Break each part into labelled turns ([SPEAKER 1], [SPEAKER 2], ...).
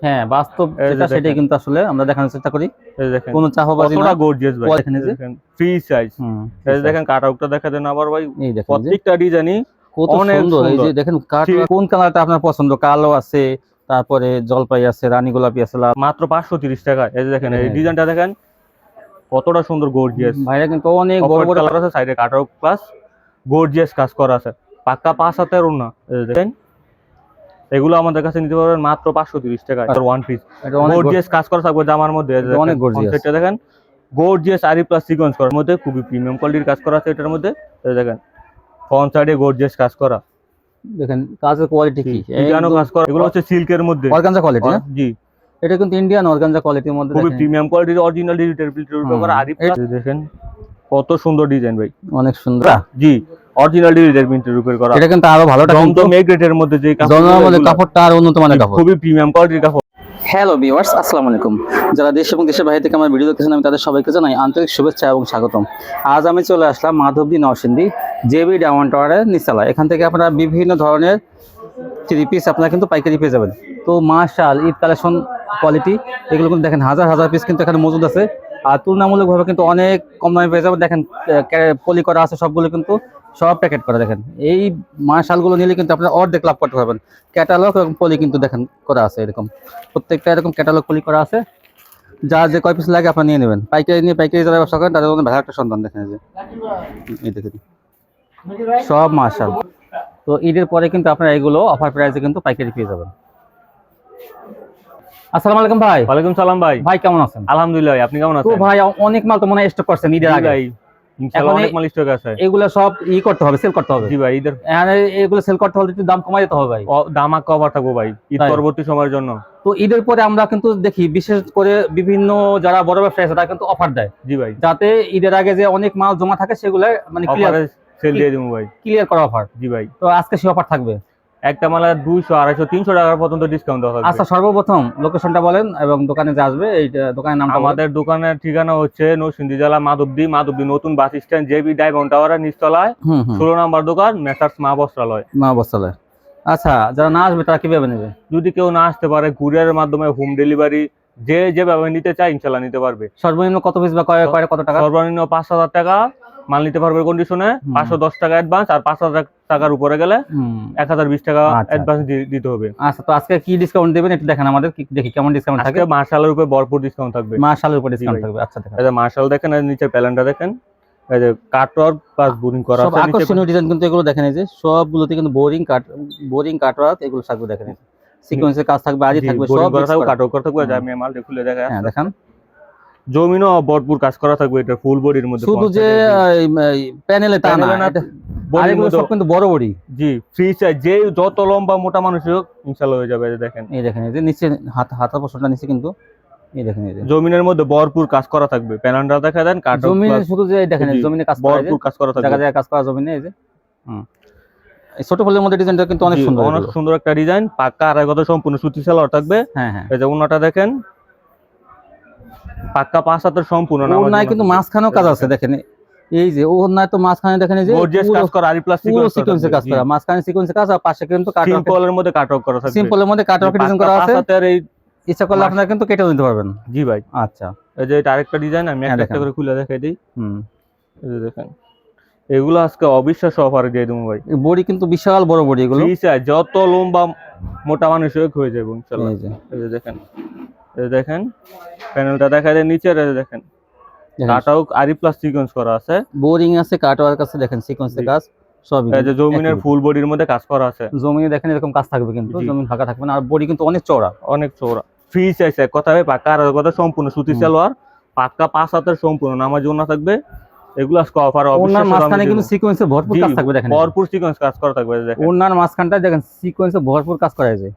[SPEAKER 1] হ্যাঁ, বাস্তব
[SPEAKER 2] এই যে
[SPEAKER 1] যেটা সেটাই
[SPEAKER 2] দেখেন,
[SPEAKER 1] কিন্তু আসলে আমরা দেখানোর চেষ্টা করি।
[SPEAKER 2] এই যে দেখেন
[SPEAKER 1] কোনো চাপাবাজি না।
[SPEAKER 2] কতটা গর্জিয়াস ভাই।
[SPEAKER 1] দেখেন এই যে
[SPEAKER 2] দেখেন ফ্রি সাইজ।
[SPEAKER 1] হুম,
[SPEAKER 2] এই
[SPEAKER 1] ঠিক
[SPEAKER 2] যে
[SPEAKER 1] আছে।
[SPEAKER 2] দেখেন কাট আউটটা দেখা দেন আবার ভাই,
[SPEAKER 1] এই দেখেন এই যে
[SPEAKER 2] প্রত্যেকটা ডিজাইনই
[SPEAKER 1] কত
[SPEAKER 2] অনেক
[SPEAKER 1] সুন্দর। এই
[SPEAKER 2] সুন্দর।
[SPEAKER 1] যে দেখেন কোন কালারটা আপনার পছন্দ? কালো আছে, তারপরে জলপাই আছে, রানী গোলাপি আছে, লাল।
[SPEAKER 2] মাত্র 530 টাকা। এই যে দেখেন এই
[SPEAKER 1] দেখেন এই যে
[SPEAKER 2] ডিজাইনটা দেখেন কতটা সুন্দর গর্জিয়াস।
[SPEAKER 1] ভাইরা কিন্তু অনেক
[SPEAKER 2] অফ
[SPEAKER 1] বড়
[SPEAKER 2] হোয়াইট
[SPEAKER 1] বড়
[SPEAKER 2] কালার আছে, সাইডে কাট আউট প্লাস গর্জিয়াস কাজ করা আছে। পাক্কা 5 হাতের ওড়না। এই যে দেখেন এগুলো আমাদের কাছে নিতে পারবেন মাত্র 530 টাকা। আর ওয়ান পিস
[SPEAKER 1] এটা অনেক
[SPEAKER 2] গর্জিয়াস কাজ করা থাকবে জামার মধ্যে। এই যে
[SPEAKER 1] এটা অনেক
[SPEAKER 2] দেখেন
[SPEAKER 1] গর্জিয়াস।
[SPEAKER 2] কনসেপ্টটা দেখেন, গর্জিয়াস আরি প্লাস সিকোয়েন্স করার মধ্যে খুবই প্রিমিয়াম কোয়ালিটির কাজ করা আছে এটার মধ্যে। এই যে দেখেন ফ্রন্ট সাইডে গর্জিয়াস কাজ করা,
[SPEAKER 1] দেখেন কাজের কোয়ালিটি কি
[SPEAKER 2] ডিজাইনও
[SPEAKER 1] একদম
[SPEAKER 2] কাজ করা। এগুলো হচ্ছে সিল্কের মধ্যে
[SPEAKER 1] অর্গানজা কোয়ালিটি না?
[SPEAKER 2] জি,
[SPEAKER 1] এটা কিন্তু ইন্ডিয়ান অর্গানজা কোয়ালিটির মধ্যে
[SPEAKER 2] খুবই
[SPEAKER 1] দেখেন।
[SPEAKER 2] প্রিমিয়াম কোয়ালিটির অরিজিনাল ডিজিটাল প্রিন্টের উপর করা আরি প্লাস। দেখেন কত সুন্দর ডিজাইন ভাই,
[SPEAKER 1] অনেক সুন্দর।
[SPEAKER 2] জি অরিজিনাল ডিজিটাল প্রিন্টের উপর করা।
[SPEAKER 1] এটা কিন্তু আরো ভালোটা কিন্তু
[SPEAKER 2] জমজম এ গ্রেডের মধ্যে যে
[SPEAKER 1] জনগণের
[SPEAKER 2] কাপড়,
[SPEAKER 1] কাপড়টা আর উন্নত মানের কাপড়।
[SPEAKER 2] খুবই প্রিমিয়াম কোয়ালিটির কাপড়।
[SPEAKER 1] হ্যালো ভিউয়ার্স, আসসালামু আলাইকুম। যারা দেশ এবং দেশের বাইরে থেকে আমার ভিডিও দেখতেছেন আমি তাদের সবাইকে জানাই আন্তরিক শুভেচ্ছা এবং স্বাগতম। আজ আমি চলে আসলাম মাধবদী নরসিংদী জেবি ডায়মন্ড টাওয়ারের নিচতলায়। এখান থেকে আপনারা বিভিন্ন ধরনের থ্রি পিস আপনারা কিন্তু পাইকারি পেয়ে যাবেন। তো মাশাআল ঈদ কালেকশন কোয়ালিটি এগুলো কিন্তু দেখেন হাজার হাজার পিস কিন্তু এখানে মজুদ আছে। আর তুলনামূলকভাবে কিন্তু অনেক কম দামে পেয়ে যাবেন। দেখেন পলি করা আছে সবগুলো, কিন্তু সব প্যাকেট করা। দেখেন এই মাশালগুলো নিলে কিন্তু আপনারা অর্ধেক লাভ করতে পারবেন। ক্যাটালগ এবং পলি কিন্তু দেখেন করা আছে এরকম, প্রত্যেকটা এরকম ক্যাটালগ পলি করা আছে। যা যে কয় পিস লাগে আপনারা নিয়ে নেবেন। পাইকারি নিয়ে পাইকারি যারা ব্যবসা করেন তাদের মধ্যে ভালো একটা সন্ধান। দেখেন যে এই দেখেন সব মাশাল। তো ঈদের পরে কিন্তু আপনারা এগুলো অফার প্রাইসে কিন্তু পাইকারি পেয়ে যাবেন। আসসালামু আলাইকুম ভাই।
[SPEAKER 2] ওয়ালাইকুম সালাম ভাই।
[SPEAKER 1] ভাই কেমন আছেন?
[SPEAKER 2] আলহামদুলিল্লাহ, আপনি কেমন
[SPEAKER 1] তো
[SPEAKER 2] আছেন?
[SPEAKER 1] ভাই অনেক মাল তো মনে হয় স্টক করছেন ঈদের
[SPEAKER 2] জি
[SPEAKER 1] আগে।
[SPEAKER 2] ভাই, ইনশাআল্লাহ
[SPEAKER 1] এখন
[SPEAKER 2] অনেক মাল স্টক আছে।
[SPEAKER 1] এগুলো সব করতে হবে, সেল করতে হবে।
[SPEAKER 2] জি ভাই, ঈদের
[SPEAKER 1] এগুলো সেল করতে হলে একটু দাম কমাই দিতে হবে ভাই।
[SPEAKER 2] দাম কভার থাকবো ভাই ঈদ
[SPEAKER 1] তাই।
[SPEAKER 2] পরবর্তী সময়ের জন্য।
[SPEAKER 1] তো ঈদের পরে আমরা কিন্তু দেখি বিশেষ করে বিভিন্ন যারা বড় ব্যবসায়ী আছে তারা কিন্তু অফার দেয়,
[SPEAKER 2] জি ভাই,
[SPEAKER 1] যাতে ঈদের আগে যে অনেক মাল জমা থাকে সেগুলো মানে
[SPEAKER 2] অফারে সেল দিয়ে দিব ভাই।
[SPEAKER 1] ক্লিয়ার করা অফার।
[SPEAKER 2] জি ভাই,
[SPEAKER 1] তো আজকে সেই অফার থাকবে।
[SPEAKER 2] একটা মালে 200, 250, 300 টাকার পর্যন্ত ডিসকাউন্ট দেওয়া
[SPEAKER 1] আচ্ছা,
[SPEAKER 2] থাকবে।
[SPEAKER 1] সর্বপ্রথম লোকেশনটা বলেন এবং দোকানে যে আসবে এই দোকানের নামটা বলেন।
[SPEAKER 2] আমাদের দোকানের ঠিকানা হচ্ছে নরসিংদী জেলা মাধবদী নতুন বাস স্ট্যান্ড জেবি ডায়মন্ড টাওয়ারের নিচতলায় 16 নম্বর দোকান, মেসার্স মা বস্ত্রালয়।
[SPEAKER 1] মা বস্ত্রালয়। আচ্ছা, যারা না আসবে তারা কিভাবে নেবে?
[SPEAKER 2] যদি কেউ না আসতে পারে কুরিয়ারের মাধ্যমে হোম ডেলিভারি যে যেভাবে নিতে চায় ইনশাল্লাহ নিতে পারবে।
[SPEAKER 1] সর্বনিম্ন কত পিস বা কত টাকা?
[SPEAKER 2] সর্বনিম্ন 5,000 টাকা মাল নিতে পারবে কন্ডিশনে। 510 টাকা অ্যাডভান্স, আর 5,000 টাকার উপরে গেলে 1020 টাকা অ্যাডভান্স দিতে হবে।
[SPEAKER 1] আচ্ছা, তো আজকে কি ডিসকাউন্ট দেবেন একটু দেখেন আমাদের, দেখি কেমন ডিসকাউন্ট থাকে।
[SPEAKER 2] আজকে মার্শালের উপরে ভরপুর ডিসকাউন্ট থাকবে।
[SPEAKER 1] মাশাআল্লাহর উপর ডিসকাউন্ট থাকবে। আচ্ছা দেখেন,
[SPEAKER 2] এই যে মার্শাল দেখেন, আর নিচের প্যালেনটা দেখেন, এই যে কাটওয়ার্ক প্লাস বোরিং করা
[SPEAKER 1] সব
[SPEAKER 2] আছে।
[SPEAKER 1] আকর্ষণীয় ডিজাইন কিন্তু এগুলো দেখেন, এই যে সবগুলোতে কিন্তু বোরিং কাটওয়ার্ক এগুলো থাকবে। দেখেন সিকোয়েন্সের কাজ থাকবে, আরি থাকবে,
[SPEAKER 2] বোরিং
[SPEAKER 1] সব
[SPEAKER 2] করা থাকবে,
[SPEAKER 1] করা।
[SPEAKER 2] কাটওয়ার্ক করা থাকবে। যা আমি মালটা খুলে দেখা
[SPEAKER 1] হ্যাঁ
[SPEAKER 2] যাচ্ছে,
[SPEAKER 1] দেখেন
[SPEAKER 2] জমিনও ভরপুর কাজ করা থাকবে। এটা ফুল বডির মধ্যে,
[SPEAKER 1] শুধু যে প্যানেলে তা না, আর এগুলো সব কিন্তু বড় বড়ি।
[SPEAKER 2] জি ফ্রি সাইজ, যে যত লম্বা মোটা মানুষ হোক ইনশাআল্লাহ হয়ে যাবে। দেখেন
[SPEAKER 1] এই দেখেন এই যে নিচে হাতার পোর্শনটা নিচে কিন্তু এই দেখেন এই যে
[SPEAKER 2] জমিনের মধ্যে ভরপুর কাজ করা থাকবে। প্যানেলটা দেখা দেন,
[SPEAKER 1] জমিনে শুধু যে দেখেন জমিনে কাজ করা,
[SPEAKER 2] ভরপুর কাজ করা থাকবে,
[SPEAKER 1] জায়গা জায়গায় কাজ করা জমিনে। এই যে এই ছোট ফুলের মধ্যে ডিজাইনটা কিন্তু অনেক সুন্দর,
[SPEAKER 2] অনেক সুন্দর একটা ডিজাইন। পাক্কা আড়াই গজ সম্পূর্ণ সুতি সালোয়ার থাকবে।
[SPEAKER 1] হ্যাঁ হ্যাঁ,
[SPEAKER 2] এই যে ওনাটা দেখেন, পাক্কা 5 হাতের সম্পূর্ণ।
[SPEAKER 1] ওনায় কিন্তু মাঝখানেও কাজ আছে। দেখেন এই যে ওনায় তো মাঝখানে দেখেন এই যে
[SPEAKER 2] গর্জিয়াস কাজ করা, আরি প্লাস
[SPEAKER 1] সিকোয়েন্সের কাজ করা, মাঝখানে সিকোয়েন্সের কাজ, আর পাশে কিন্তু
[SPEAKER 2] সিম্পলের মধ্যে কাটওয়ার্ক করা থাকবে।
[SPEAKER 1] সিম্পলের মধ্যে কাটওয়ার্ক ডিজাইন করা আছে।
[SPEAKER 2] এই
[SPEAKER 1] ইচ্ছা করলে আপনারা কিন্তু কেটে নিতে পারবেন।
[SPEAKER 2] জি ভাই।
[SPEAKER 1] আচ্ছা,
[SPEAKER 2] এই যে এটা আরেকটা ডিজাইন, আমি একটা করে খুলে দেখাই দিই। এই যে দেখেন এগুলো আজকে অবিশ্বাস্য অফারে দিয়ে দেবো ভাই।
[SPEAKER 1] বডি কিন্তু বিশাল বড় বডি এগুলো।
[SPEAKER 2] ফ্রি সাইজ, যত লম্বা মোটা মানুষ হয়ে যাবে ইনশাআল্লাহ। এই যে দেখেন, এই যে দেখেন প্যানেলটা দেখা যায় নিচের। এই যে দেখেন কাটওয়ার্ক আরি প্লাস সিকোয়েন্স করা আছে,
[SPEAKER 1] বোরিং আছে, কাটওয়ার্ক আছে, দেখেন সিকোয়েন্সের কাজ সবই।
[SPEAKER 2] এই যে জমিনের ফুল বডির মধ্যে কাজ করা আছে।
[SPEAKER 1] জমিনে দেখেন এরকম কাজ থাকবে, কিন্তু জমিন ফাঁকা থাকবে না। আর বডি কিন্তু অনেক চওড়া,
[SPEAKER 2] অনেক চওড়া। ফ্রি সাইজ এক কথা ভাই, পাক্কা আর কথা সম্পূর্ণ সুতি সালোয়ার, পাক্কা 5 হাতের সম্পূর্ণ নামাজ ওড়না থাকবে। এগুলো আজকে অফার।
[SPEAKER 1] ওনার মাঝখানে কিন্তু সিকোয়েন্সে ভরপুর কাজ থাকবে। দেখেন
[SPEAKER 2] ভরপুর সিকোয়েন্স কাজ করা থাকবে। দেখেন
[SPEAKER 1] ওনার মাঝখানটা দেখেন সিকোয়েন্সে ভরপুর কাজ করা আছে।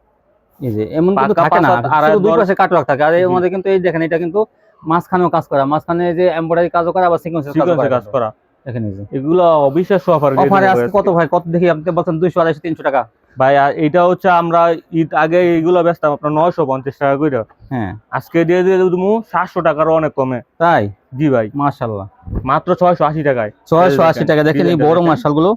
[SPEAKER 1] এই যে এমন কিন্তু থাকে না, শুধু দুই পাশে কাটওয়ার্ক থাকে। আর এর মধ্যে কিন্তু এই দেখেন এটা কিন্তু মাঝখানেও কাজ করা, মাঝখানে যে এমব্রয়ডারি কাজও করা, আবার সিকোয়েন্সের কাজ করা। দেখেন এই যে
[SPEAKER 2] এগুলো অবিশ্বাস্য অফার।
[SPEAKER 1] অফারে আজকে কত ভাই, কত দেখি আপনি বলছেন 200, 250, 300 টাকা
[SPEAKER 2] ভাই। এটা হচ্ছে আমরা ঈদ আগে এইগুলো বেচতাম আপনার 950 টাকা করে।
[SPEAKER 1] হ্যাঁ,
[SPEAKER 2] আজকে দিয়ে তুমি 700 টাকারও অনেক কমে।
[SPEAKER 1] তাই?
[SPEAKER 2] জি ভাই,
[SPEAKER 1] মাশাআল্লাহ,
[SPEAKER 2] মাত্র 680 টাকায়।
[SPEAKER 1] 680 টাকা। দেখেন এই বড় মাশালগুলো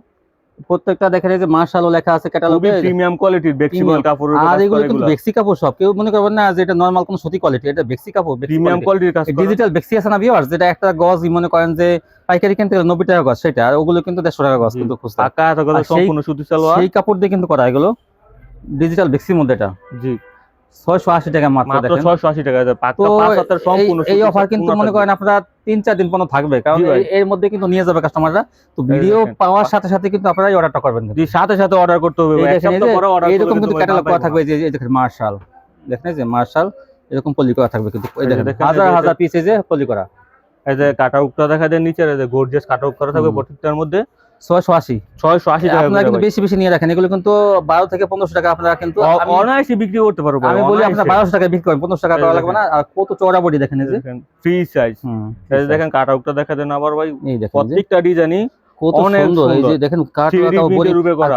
[SPEAKER 1] প্রত্যেকটা দেখেন এই যে মার্শালও লেখা আছে ক্যাটালগে।
[SPEAKER 2] প্রিমিয়াম কোয়ালিটির বেক্সিবল কাপড়,
[SPEAKER 1] আর এগুলো কিন্তু বেক্সি কাপড় সব, কেউ মনে করবেন না যে এটা নরমাল কোন সুতি কোয়ালিটি, এটা বেক্সি কাপড়,
[SPEAKER 2] প্রিমিয়াম কোয়ালিটির কাজ করা।
[SPEAKER 1] ডিজিটাল বেক্সি আছে না ভিউয়ার্স, যেটা একটা গজ মনে করেন যে পাইকারি কিনতে গেলে 90 টাকা গজ, সেটা আর ওগুলো কিন্তু 150 টাকা গজ কিন্তু খুচরা।
[SPEAKER 2] পাকা হাতে করা সম্পূর্ণ সুতি সালোয়ার,
[SPEAKER 1] সেই কাপড় দিয়ে কিন্তু করা এগুলো ডিজিটাল বেক্সির মধ্যে। এটা
[SPEAKER 2] জি
[SPEAKER 1] 680 টাকা মাত্র,
[SPEAKER 2] মাত্র
[SPEAKER 1] দেখেন
[SPEAKER 2] 680 টাকা। পাকা 5 হাতের সম্পূর্ণ
[SPEAKER 1] এই অফার কিন্তু মনে করেন আপনারা 3-4 দিন পর্যন্ত থাকবে, কারণ এর মধ্যে কিন্তু নিয়ে যাবে কাস্টমাররা। তো ভিডিও পাওয়ার সাথে সাথে কিন্তু আপনারা এই অর্ডারটা করবেন,
[SPEAKER 2] জি সাথে সাথে অর্ডার করতে হবে। এক সপ্তাহ পরে অর্ডার করলে
[SPEAKER 1] এরকম কিন্তু ক্যাটালগ করা থাকবে। এই দেখেন মার্শাল, দেখেন এই যে মার্শাল এরকম পলি করা থাকবে কিন্তু, এই দেখেন হাজার হাজার পিস এই যে পলি করা।
[SPEAKER 2] এই যে কাটাউটটা দেখা যায় নিচে, এই যে গর্জিয়াস কাটাউট করা থাকবে প্রত্যেকটার মধ্যে। 680 টাকা।
[SPEAKER 1] আপনারা কিন্তু বেশি বেশি নিয়ে রাখেন, এগুলো কিন্তু 12 থেকে 1500 টাকা আপনারা কিন্তু
[SPEAKER 2] অনায়াসে বিক্রি করতে পারবো।
[SPEAKER 1] আমি বলি আপনারা 1200 টাকা বিক্রি করেন, 1500 টাকা দেওয়া লাগবে না। আর কত চওড়া বডি দেখেন, এই যে
[SPEAKER 2] ফ্রি সাইজ। এই যে দেখেন কাটাউটটা দেখা দেন আবার ভাই,
[SPEAKER 1] এই দেখেন
[SPEAKER 2] প্রত্যেকটা ডিজাইনই
[SPEAKER 1] কত সুন্দর। এই যে দেখেন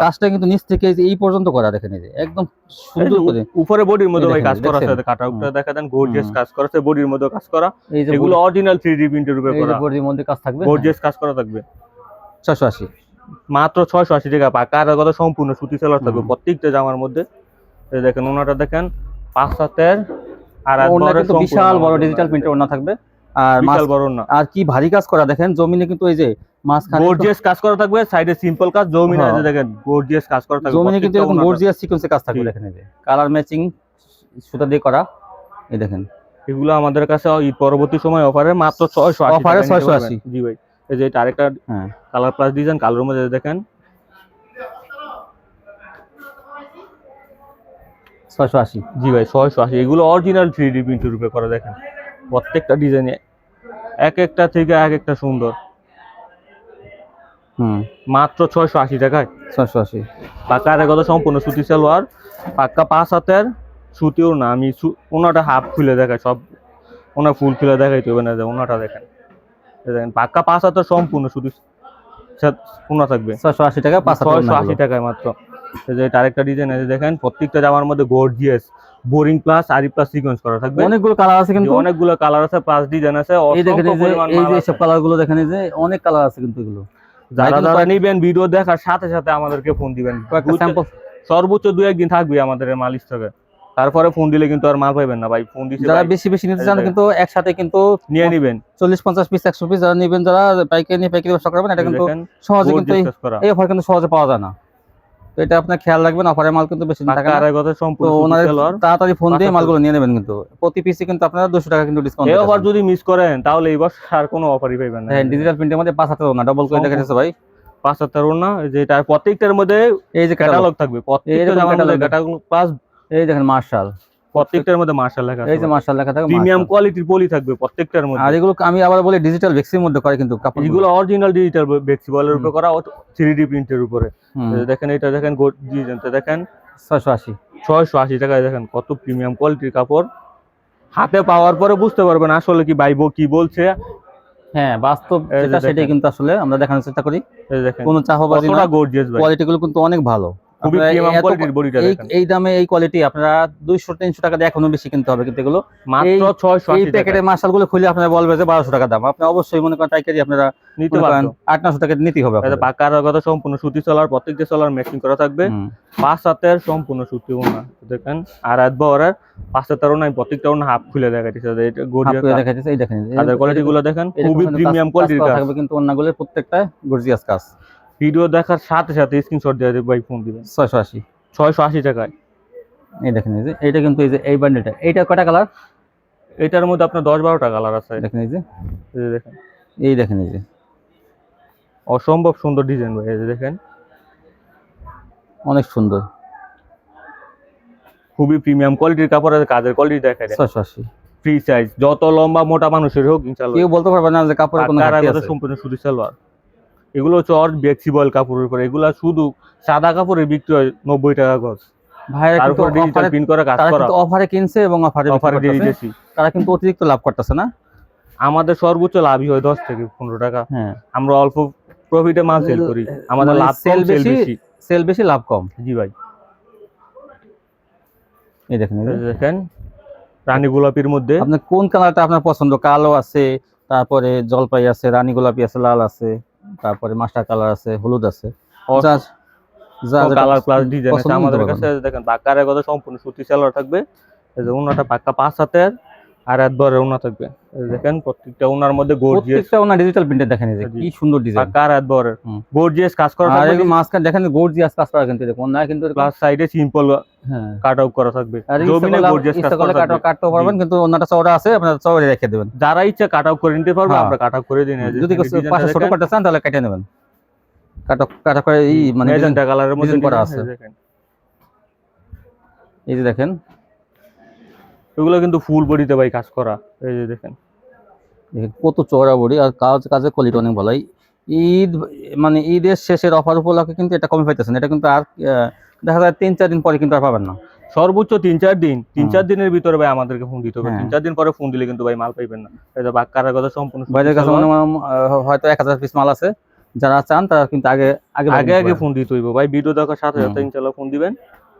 [SPEAKER 1] কাজটা কিন্তু নিচ থেকে এই পর্যন্ত করা, দেখেন এই যে একদম সুন্দর করে
[SPEAKER 2] উপরে বডির মধ্যে ভাই কাজ করা আছে। কাটাউটটা দেখা দেন গর্জিয়াস কাজ করা আছে, বডির মধ্যে কাজ করা। এগুলো অরিজিনাল 3D প্রিন্টের উপরে করা,
[SPEAKER 1] বডির মধ্যে কাজ থাকবে,
[SPEAKER 2] গর্জিয়াস কাজ করা থাকবে।
[SPEAKER 1] 680
[SPEAKER 2] মাত্র 680 টাকা। পাকা আর কথা সম্পূর্ণ সুতি সালোয়ার থাকবে প্রত্যেকটা জামার মধ্যে। এই দেখেন ওনাটা দেখেন 5 হাতের আর
[SPEAKER 1] বিশাল বড় ডিজিটাল প্রিন্টের ওনা থাকবে। আর
[SPEAKER 2] বিশাল বড় না,
[SPEAKER 1] আর কি ভারী কাজ করা দেখেন, জমিনে কিন্তু এই যে মাঝখানে
[SPEAKER 2] গর্জিয়াস কাজ করা থাকবে, সাইডে সিম্পল কাজ, জমিনে এই যে দেখেন গর্জিয়াস কাজ করা থাকবে,
[SPEAKER 1] জমিনে কিন্তু এরকম গর্জিয়াস সিকোয়েন্সে কাজ থাকবে। দেখেন এই যে কালার ম্যাচিং সুতা দিয়ে করা, এই দেখেন
[SPEAKER 2] এগুলো আমাদের কাছে ঈদ পরবর্তী সময় অফারে মাত্র 680
[SPEAKER 1] অফারে 680।
[SPEAKER 2] জি ভাই, এই যে এটা আরেকটা কালার প্লাস ডিজাইন, কালার মধ্যে দেখেন
[SPEAKER 1] 680।
[SPEAKER 2] জি ভাই 680। এগুলো অরিজিনাল 3D প্রিন্টের রূপে করা, দেখেন প্রত্যেকটা ডিজাইনে এক একটা থেকে এক একটা সুন্দর। মাত্র 680 টাকায়।
[SPEAKER 1] 680
[SPEAKER 2] পাকা আর কথা সম্পূর্ণ সুতি সালোয়ার, পাক্কা 5 হাতের সুতিও না। আমি ওনাটা হাফ খুলে দেখাই, সব ওনা ফুল খুলে দেখাইতে হবে না। ওনাটা দেখেন, দেখেন পাক্কা 5 হাতের সম্পূর্ণ সুতি ওনা থাকবে
[SPEAKER 1] 680 টাকা,
[SPEAKER 2] 680 টাকায় মাত্র। এই যে এটা আরেকটা ডিজাইন আছে, দেখেন প্রত্যেকটা জামার মধ্যে গর্জিয়াস বোরিং প্লাস আরি প্লাস সিকোয়েন্স করা থাকবে।
[SPEAKER 1] অনেকগুলো কালার আছে কিন্তু,
[SPEAKER 2] অনেকগুলো কালার আছে, প্লাস ডিজাইন আছে।
[SPEAKER 1] এই দেখেন এই যে সব কালারগুলো দেখেন, এই যে অনেক কালার আছে কিন্তু। এগুলো
[SPEAKER 2] যারা নিবেন ভিডিও দেখার সাথে সাথে আমাদেরকে ফোন দিবেন, সর্বোচ্চ 2-1 দিন থাকবে আমাদের মাল স্টকে, তারপরে ফোন দিলে কিন্তু আর মাল পাইবেন না ভাই। ফোন দিতে
[SPEAKER 1] যারা বেশি বেশি নিতে চান কিন্তু একসাথে কিন্তু
[SPEAKER 2] নিয়ে নেবেন
[SPEAKER 1] 40-50 পিস 100 পিস যারা নেবেন, যারা পাইকারি নিয়ে পাইকারি ব্যবসা করবেন, এটা কিন্তু সহজে কিন্তু এই অফার কিন্তু সহজে পাওয়া যায় না। তো এটা আপনার খেয়াল রাখবেন, অফারের মাল কিন্তু বেশি দিন থাকে না। তো তাড়াতাড়ি ফোন দিয়ে মালগুলো নিয়ে নেবেন, কিন্তু প্রতি পিসে কিন্তু আপনারা 200 টাকা কিন্তু ডিসকাউন্ট।
[SPEAKER 2] এই অফার যদি মিস করেন তাহলে এইবার আর কোনো অফারই পাবেন না।
[SPEAKER 1] হ্যাঁ, ডিজিটাল প্রিন্টের মধ্যে 5 হাতের ওনা ডাবল করে দেখা যাচ্ছে ভাই,
[SPEAKER 2] 5 হাতের ওনা। যে এটা প্রত্যেকটার মধ্যে এই যে ক্যাটালগ থাকবে, প্রত্যেকটা জামার মধ্যে ক্যাটালগ প্লাস। এই দেখেন মার্শাল, প্রত্যেকটার মধ্যে মার্শাল লেখা আছে, এই যে মার্শাল লেখা থাকবে, প্রিমিয়াম কোয়ালিটির পলি থাকবে প্রত্যেকটার মধ্যে। আর এগুলো আমি আবার বলি ডিজিটাল বেক্সির মধ্যে করে কিন্তু কাপড়, এগুলো অরিজিনাল ডিজিটাল বেক্সি বলের উপরে করা, 3D প্রিন্টের উপরে। দেখেন এটা দেখেন ডিজাইনটা দেখেন 680 টাকায়। দেখেন কত প্রিমিয়াম কোয়ালিটির কাপড়, হাতে পাওয়ার পরে বুঝতে পারবেন আসলে কি ভাইবো কি বলছে। হ্যাঁ, বাস্তব যেটা সেটাই কিন্তু আসলে আমরা দেখানোর চেষ্টা করি। এই দেখেন কোনো চাহবাজি না, গর্জিয়াস ভাই, কোয়ালিটি গুলো কিন্তু অনেক ভালো। এই দামে এই কোয়ালিটি আপনারা 200-300 টাকা দিয়ে এখনো বেশি কিনতে হবে, কিন্তু এগুলো মাত্র 680 টাকা। এই প্যাকেটের মাশাল গুলো খুলে আপনারা বলবে যে 1200 টাকা দাম, আপনি অবশ্যই মনে করেন পাইকারি আপনারা নিতে পারেন 800-900 টাকা নিতেই হবে। এটা পাকার কথা সম্পূর্ণ সুতি সালোয়ার, প্রত্যেকটা সালোয়ার ম্যাচিং করা থাকবে, 5 হাতের সম্পূর্ণ সুতি ওনা দেখেন। আর একবারের 5 হাতের ওনা, প্রত্যেকটা ওনা হাফ খুলে দেখাইতেছে, এটা গর্জিয়াস দেখাইতেছে। এই দেখেন তাদের কোয়ালিটি গুলো দেখেন, খুবই প্রিমিয়াম কোয়ালিটির কাজ থাকবে কিন্তু ওনাগুলোর প্রত্যেকটা গর্জিয়াস কাজ। ভিডিও দেখার সাথে সাথে স্ক্রিনশট দিয়ে দেব ভাই, ফোন দিবেন। 680 টাকায়। এই দেখেন এই যে এইটা কিন্তু এই যে এই বান্ডেলটা, এইটা কয়টা কালার? এটার মধ্যে আপনার 10-12টা কালার আছে। দেখেন এই যে দেখেন, এই দেখেন এই যে অসম্ভব সুন্দর ডিজাইন ভাই। এই যে দেখেন অনেক সুন্দর, খুবই প্রিমিয়াম কোয়ালিটির কাপড়, আছে কাজের কোয়ালিটি দেখা যায়। 680 ফ্রি সাইজ, যত লম্বা মোটা মানুষের হোক ইনশাআল্লাহ কেউ বলতে পারবে না যে কাপড়ের কোনো ঘাটতি আছে। সম্পূর্ণ সুতি সালোয়ার, এগুলো হচ্ছে অর ফ্লেক্সিবল কাপড়ের উপরে। এগুলা শুধু সাদা কাপড়ে বিক্রি হয় 90 টাকা গজ। ভাই কিন্তু ডিজিটাল প্রিন্ট করে কাজ করা, কিন্তু অফারে কিনছে এবং অফারে দিয়ে দিয়েছি, তারা কিন্তু অতিরিক্ত লাভ করতেছে না। আমাদের সর্বোচ্চ লাভই হয় 10 থেকে 15 টাকা। হ্যাঁ, আমরা অল্প প্রফিটে মাল সেল করি, আমাদের লাভ সেল বেশি লাভ কম। জি ভাই, এই দেখেন রানী গোলাপির মধ্যে আপনার কোন কালারটা আপনার পছন্দ? কালো আছে, তারপরে জলপাই আছে, রানী গোলাপি আছে, লাল আছে, তারপরে মাস্টার কালার আছে, হলুদ আছে। কালার প্লাস ডিজাইন আছে আমাদের কাছে। দেখেন পাক্কা আড়াই গজ সম্পূর্ণ সুতি সালোয়ার থাকবে। এই যে ওনাটা পাক্কা 5 হাতের আর রাত বরের ওনা থাকবে। দেখেন প্রত্যেকটা ওনার মধ্যে গর্জিয়াস,
[SPEAKER 1] প্রত্যেকটা ওনা ডিজিটাল প্রিন্টে দেখেন, এই যে কি সুন্দর ডিজাইন,
[SPEAKER 2] পাক্কা রাত বরের গর্জিয়াস কাজ করা
[SPEAKER 1] থাকবে।
[SPEAKER 2] থাকবে।
[SPEAKER 1] আর মাঝখানে দেখেন গর্জিয়াস কাজ করা, কিন্তু দেখুন না, কিন্তু
[SPEAKER 2] প্লাস সাইডে সিম্পল
[SPEAKER 1] হ্যাঁ
[SPEAKER 2] কাট আউট করা থাকবে।
[SPEAKER 1] জমিনে গর্জিয়াস কাজ করা থাকবে, কাটতেও পারবেন, কিন্তু ওনাটা চওড়া আছে, আপনারা চওড়া রেখে দেবেন।
[SPEAKER 2] যারা ইচ্ছা কাট আউট করে নিতে পারবে, আমরা কাট আউট করে দিই।
[SPEAKER 1] যদি পাশে ছোট কাটতে চান তাহলে কেটে নেবেন, কাট করে এই মানে
[SPEAKER 2] মেজেন্টা কালারের মধ্যে
[SPEAKER 1] করা আছে। এই যে দেখেন
[SPEAKER 2] এগুলো কিন্তু ফুল বডিতে ভাই কাজ করা। এই যে দেখেন
[SPEAKER 1] কত চওড়া বডি, আর কাজের কোয়ালিটি অনেক ভালো। ঈদ মানে ঈদের শেষের অফার উপলক্ষে কিন্তু এটা কমে পাইতেছেন। এটা কিন্তু আর দেখা যায় 3-4 দিন পরে কিন্তু আর পাবেন না,
[SPEAKER 2] সর্বোচ্চ 3-4 দিন। 3-4 দিনের ভিতরে ভাই আমাদেরকে ফোন দিতে হবে। 3-4 দিন পরে ফোন দিলে কিন্তু ভাই মাল পাইবেন না। এই যে বাক্কারের কথা সম্পূর্ণ
[SPEAKER 1] বাইরের কাছে হয়তো 1000 পিস মাল আছে, যারা চান তারা কিন্তু আগে
[SPEAKER 2] ফোন দিতে হইব ভাই। ভিডিও দেখার সাথে সাথে ইনশাআল্লাহ ফোন দিবেন,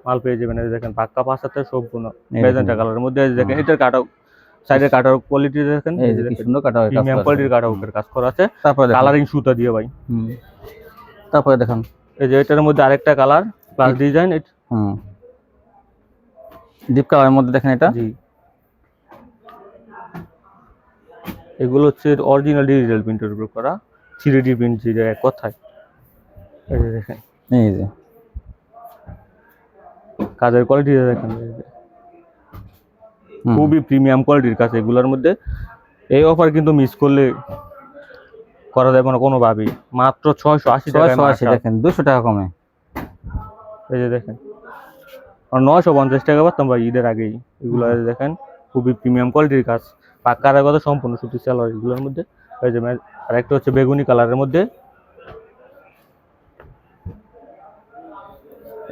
[SPEAKER 2] মাল পেয়ে যাবেন। এই দেখেন পাক্কা 5 হাতের সম্পূর্ণ মেজেন্টা কালারের মধ্যে। এই দেখেন এটার কাট আউট, সাইডের কাট আউট কোয়ালিটি দেখেন,
[SPEAKER 1] এই যে কি সুন্দর কাট আউট,
[SPEAKER 2] প্রিমিয়াম কোয়ালিটির কাট আউটের কাজ করা আছে। তারপরে কালারিং সুতা দিয়ে ভাই।
[SPEAKER 1] তারপরে দেখেন
[SPEAKER 2] এই যে এটার মধ্যে আরেকটা কালার প্লাস ডিজাইন।
[SPEAKER 1] ডিপ কালারের মধ্যে দেখেন এটা।
[SPEAKER 2] জি, এগুলো হচ্ছে অরিজিনাল ডিজিটাল প্রিন্টের উপর করা 3D প্রিন্ট, যেটা এক কথায়। এই যে দেখেন,
[SPEAKER 1] এই যে
[SPEAKER 2] কাজের কোয়ালিটি দেখেন, খুবই প্রিমিয়াম কোয়ালিটির কাজ এগুলোর মধ্যে। এই অফার কিন্তু মিস করলে করা যাবে না কোনোভাবেই। মাত্র 680 টাকা,
[SPEAKER 1] দেখেন 200 টাকা কমে।
[SPEAKER 2] এই যে দেখেন, আর 950 টাকা পাচ্তাম ভাই ঈদের আগেই। এগুলো দেখেন খুবই প্রিমিয়াম কোয়ালিটির কাজ, পাক্কার কথা সম্পূর্ণ সুতি সালোয়ার এগুলোর মধ্যে। এই যে আরেকটা হচ্ছে বেগুনি কালারের মধ্যে,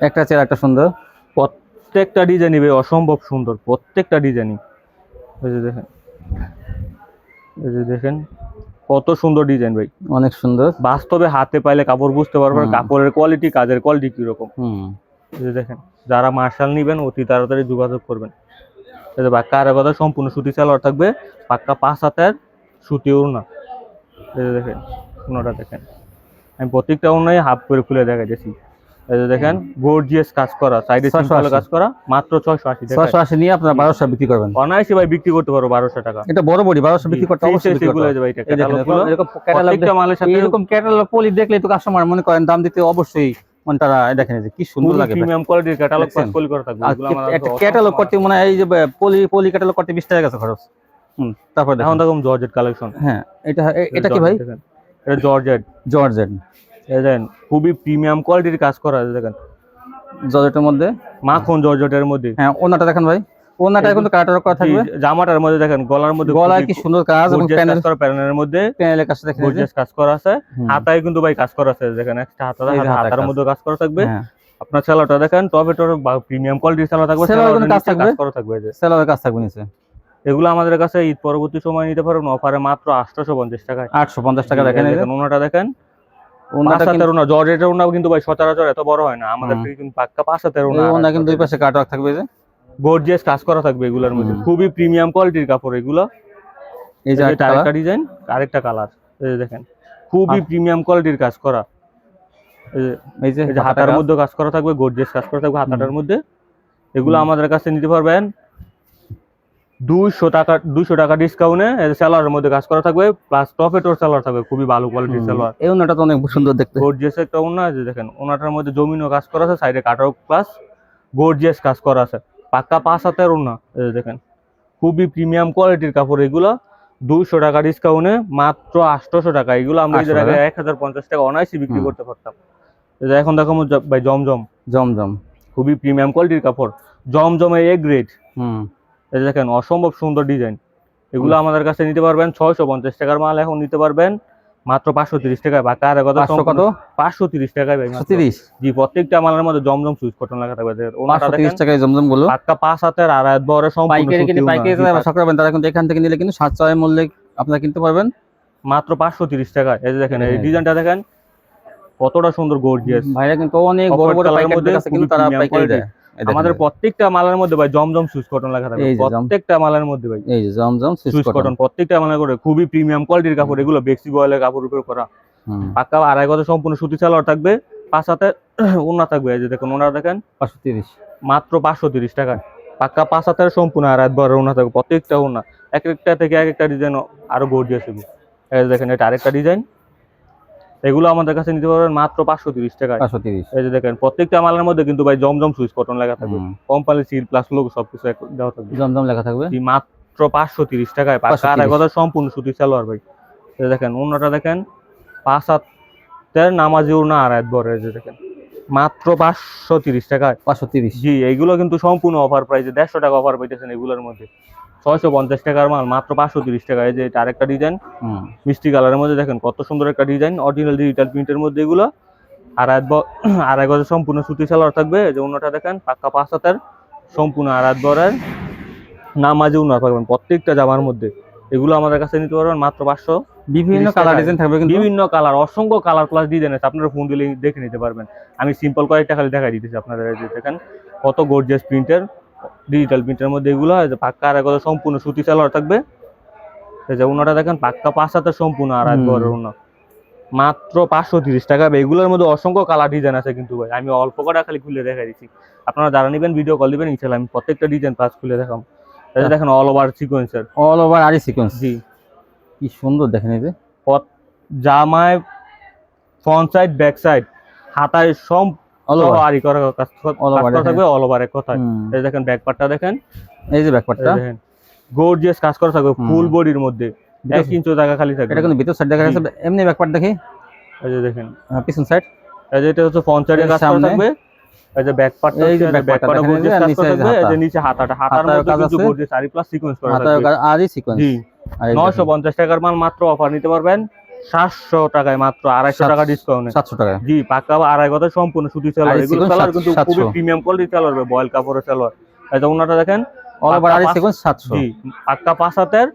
[SPEAKER 1] একটা চেয়ে একটা সুন্দর।
[SPEAKER 2] প্রত্যেকটা ডিজাইনই ভাই অসম্ভব সুন্দর, প্রত্যেকটা ডিজাইনই। এই যে দেখেন, এই যে দেখেন কত সুন্দর ডিজাইন ভাই, অনেক সুন্দর। বাস্তবে হাতে পাইলে কাপড় বুঝতে পারবেন কাপড়ের কোয়ালিটি, কাজের কোয়ালিটি কিরকম। এই যে দেখেন, যারা মার্শাল নিবেন অতি তাড়াতাড়ি যোগাযোগ করবেন। এই যে পাক্কা আর কথা সম্পূর্ণ সুতি সালোয়ার থাকবে, পাক্কা 5 হাতের সুতি ওড়না। এই যে দেখেন ওড়নাটা দেখেন, আমি প্রত্যেকটা ওড়নাই হাফ করে খুলে দেখাইতেছি। এই যে দেখেন গর্জিয়াস কাজ করা, সাইডে সিম্পল কাজ করা, মাত্র 680 টাকা। 680 নিয়ে আপনারা 1200 বিক্রি করবেন। অনায়াসে ভাই বিক্রি করতে পারো 1200 টাকা। এটা বড় বডি 1200 বিক্রি করতে অবশ্যই বিক্রি করতে হবে। এটা ক্যাটালগুলো এরকম প্রত্যেকটা মালের সাথে এরকম ক্যাটালগ পলি দেখলেই তো কাস্টমার মনে করেন দাম দিতে অবশ্যই মন তারা। দেখেন যে কি সুন্দর লাগে, প্রিমিয়াম কোয়ালিটির ক্যাটালগ পাস পলি করা থাকবে। এগুলো আমাদের একটা ক্যাটালগ করতে মনে হয় এই যে পলি ক্যাটালগ করতে 20 টাকা গেছে খরচ। তারপর দেখুন এখন জর্জেট কালেকশন। হ্যাঁ এটা কি ভাই? এটা জর্জেট। এই দেখেন খুবই প্রিমিয়াম কোয়ালিটির কাজ করা আছে। দেখেন জর্জেটের মধ্যে, মাখন জর্জেটের মধ্যে। হ্যাঁ ওনাটা দেখেন ভাই, ওনাটা কিন্তু কাটার করা থাকবে। জামাটার মধ্যে দেখেন গলার মধ্যে, গলায় কি সুন্দর কাজ, এবং প্যানেল করা, প্যানেলের মধ্যে প্যানেলের কাজ দেখেন গর্জিয়াস কাজ করা আছে। হাতায় কিন্তু ভাই কাজ করা আছে। দেখেন একটা হাতার মধ্যে কাজ করা থাকবে। আপনার সেলারটা দেখেন টপেটোর প্রিমিয়াম কোয়ালিটির সেলার থাকবে, সেলারের কাজ করা থাকবে। যে সেলারের কাজ থাকবে নিচে। এগুলো আমাদের কাছে ঈদ পরবর্তী সময় নিতে পারবেন অফারে মাত্র 850 টাকায়। 850 টাকা দেখেন। ওনাটা দেখেন, জর্জেটের ওনাও কিন্তু ভাই সচরাচর এত বড় হয় না আমাদের থেকে, কিন্তু পাক্কা 5 হাতের ওনা কিন্তু দুই পাশে কাটওয়ার্ক থাকবে, যে গর্জিয়াস কাজ করা থাকবে এগুলোর মধ্যে। খুবই প্রিমিয়াম কোয়ালিটির কাপড় এগুলো। এই যে আরেকটা ডিজাইন, আরেকটা কালার। এই যে দেখেন খুবই প্রিমিয়াম কোয়ালিটির কাজ করা। এই যে হাতার মধ্যে কাজ করা থাকবে, গর্জিয়াস কাজ করা থাকবে হাতাটার মধ্যে। এগুলো আমাদের কাছে নিতে পারবেন 200 টাকা ডিসকাউন্টে। সেলারের মধ্যে কাজ করা থাকবে, প্লাস টপেটোর সেলার থাকবে, খুবই ভালো কোয়ালিটির সেলার। এই ওনাটা তো অনেক সুন্দর দেখতে, গর্জিয়াস একটা ওনা। যে দেখেন ওনাটার মধ্যে জমিনও কাজ করা আছে, সাইডে কাটাও প্লাস গর্জিয়াস কাজ করা আছে, পাক্কা 5 হাতের ওনা। এই দেখেন খুবই প্রিমিয়াম কোয়ালিটির কাপড় এগুলো। 200 টাকা ডিসকাউন্টে মাত্র 800 টাকা। এগুলো আমরা এর আগে 1050 টাকা অনায়াসে বিক্রি করতে পারতাম। এখন দেখো ভাই জমজম খুবই প্রিমিয়াম কোয়ালিটির কাপড়, জমজমের এ গ্রেড। এই দেখেন অসম্ভব সুন্দর ডিজাইন। এগুলো আমাদের কাছে নিতে পারবেন 650 টাকার মাল এখন নিতে পারবেন মাত্র 530 টাকায়। বাকি আর কত 530 টাকায় ভাই, 530। জি, প্রত্যেকটা মালের মধ্যে জমজম সুইচ কটন লাগা থাকবে। 530 টাকায় জমজম গুলো পাক্কা 5 হাতের আর এত বড় সম্পূর্ণ পাইকারি ব্যবসা করবেন তারা কিন্তু এখান থেকে নিলে কিন্তু সাশ্রয় মূল্যে আপনারা কিনতে পারবেন মাত্র 530 টাকায়। এই যে দেখেন এই ডিজাইনটা দেখেন কতটা সুন্দর, গর্জিয়াস। ভাইরা কিন্তু অনেক বড় বড় পাইকারি কাছে কিন্তু তারা পাইকারি দেয়। আমাদের প্রত্যেকটা মালের মধ্যে ভাই জমজম সুইচ কটন লেখা থাকবে, প্রত্যেকটা মালের মধ্যে ভাই। এই যে জমজম সুইচ কটন প্রত্যেকটা মালের করে খুবই প্রিমিয়াম কোয়ালিটির কাপড় এগুলো, বেক্সি বয়েলের কাপড়ের উপর করা, পাক্কা 2.5 গজ সম্পূর্ণ সুতি সালোয়ার থাকবে, পাঁচ হাতে ওনা থাকবে, এই যে দেখুন ওনা দেখেন
[SPEAKER 1] 530
[SPEAKER 2] মাত্র 530 টাকায়। পাক্কা 5 হাতের সম্পূর্ণ আড়াই বড় ওনা থাকবে, প্রত্যেকটা ওনা এক একটা থেকে এক একটা ডিজাইন আরো গর্জিয়াস হবে। এই যে দেখেন এটা আরেকটা ডিজাইন, এগুলো আমাদের কাছে নিতে পারবেন মাত্র 530 টাকায়।
[SPEAKER 1] 530
[SPEAKER 2] এই যে দেখেন প্রত্যেকটা মালের মধ্যে কিন্তু ভাই জমজম সুইচ কটন লেখা থাকবে, কোম্পানি সিল প্লাস লোগো সবকিছু দেওয়া থাকবে,
[SPEAKER 1] জমজম লেখা থাকবে।
[SPEAKER 2] জি মাত্র 530 টাকায় পাক্কা আড়াই গজ সম্পূর্ণ সুতি সালোয়ার ভাই। এই যে দেখেন ওনাটা দেখেন 5 হাতের নামাজি ওনা আড়াই বড়, এই যে দেখেন মাত্র 530 টাকায়।
[SPEAKER 1] 530
[SPEAKER 2] জি এইগুলো কিন্তু সম্পূর্ণ অফার প্রাইসে 150 টাকা অফার পাইতেছেন এগুলোর মধ্যে। 650 টাকার মাল মাত্র 530 টাকা। এই যে এটা আরেকটা ডিজাইন মিষ্টি কালারের মধ্যে দেখেন কত সুন্দর একটা ডিজাইন, অরিজিনাল ডিজিটাল প্রিন্টের মধ্যে এগুলো। আড়াই গজের সম্পূর্ণ সুতি সালোয়ার থাকবে। এই যে ওনাটা দেখেন পাক্কা 5 হাতের সম্পূর্ণ আড়াই বরের নামাজি ওনা পাবেন প্রত্যেকটা জামার মধ্যে। এগুলো আমাদের কাছে নিতে পারবেন মাত্র 500।
[SPEAKER 1] বিভিন্ন কালার ডিজাইন থাকবে, কিন্তু
[SPEAKER 2] বিভিন্ন কালার অসংখ্য কালার প্লাস ডিজাইন আছে, আপনারা ফোন দিলে দেখে নিতে পারবেন। আমি সিম্পল কয়েকটা খালি দেখাই দিতেছি আপনাদের। এই যে দেখেন কত গর্জিয়াস প্রিন্টের ডিজিটাল প্রিন্টের মধ্যে এগুলো। এই যে পাক্কা আড়াই গজের সম্পূর্ণ সুতি সালোয়ার থাকবে। এই যে ওনাটা দেখেন পাক্কা 5 হাতের সম্পূর্ণ আড়াই বরের ওনা মাত্র 530 টাকা। এগুলোর মধ্যে অসংখ্য কালার ডিজাইন আছে কিন্তু ভাই, আমি অল্প কটা খালি খুলে দেখাই দিচ্ছি। আপনারা যারা নেবেন ভিডিও কল দিবেন, ইনশাআল্লাহ আমি প্রত্যেকটা ডিজাইন পাস খুলে দেখাম। এই যে দেখেন অল ওভার সিকোয়েন্সের,
[SPEAKER 1] অল ওভার আরি সিকোয়েন্স।
[SPEAKER 2] জি
[SPEAKER 1] কি সুন্দর দেখেন। এই যে
[SPEAKER 2] জামায় ফ্রন্ট সাইড ব্যাক সাইড হাতায় সব
[SPEAKER 1] অল ওভার
[SPEAKER 2] আরি করা কাজ করা থাকবে, অল ওভার এক কথায়। এই দেখেন ব্যাক পার্টটা দেখেন,
[SPEAKER 1] এই যে ব্যাক পার্টটা
[SPEAKER 2] দেখেন গর্জিয়াস কাজ করা থাকবে ফুল বডির মধ্যে, 1 ইঞ্চি জায়গা খালি থাকবে।
[SPEAKER 1] এটা কিন্তু ভিতর সাইড দেখা যাচ্ছে, এমনি ব্যাক পার্ট দেখি।
[SPEAKER 2] এই যে দেখেন
[SPEAKER 1] পিছন সাইড,
[SPEAKER 2] এই যে এটা হচ্ছে ফ্রন্ট সাইডে কাজ করা থাকবে। এই যে ব্যাক পার্টটা, এই যে ব্যাক পার্টটা গর্জিয়াস কাজ করা থাকবে। এই যে নিচে হাতার মধ্যে কিন্তু গর্জিয়াস আরি প্লাস সিকোয়েন্স করা থাকবে,
[SPEAKER 1] হাতায় আরি সিকোয়েন্স।
[SPEAKER 2] জি 950 টাকার মাল মাত্র অফার নিতে পারবেন 700 টাকায়, মাত্র 250 টাকা ডিসকাউন্ট।
[SPEAKER 1] 700 টাকা।
[SPEAKER 2] জি পাক্কা আড়াই গজ সম্পূর্ণ সুতি সালোয়ার। এগুলো সালোয়ার কিন্তু খুবই প্রিমিয়াম কোয়ালিটি সালোয়ার হবে, বয়েল কাপড়ের সালোয়ার। এই যে ওনাটা দেখেন
[SPEAKER 1] অল ওভার আরি সিকোয়েন্স 700।
[SPEAKER 2] জি পাক্কা 5 হাতের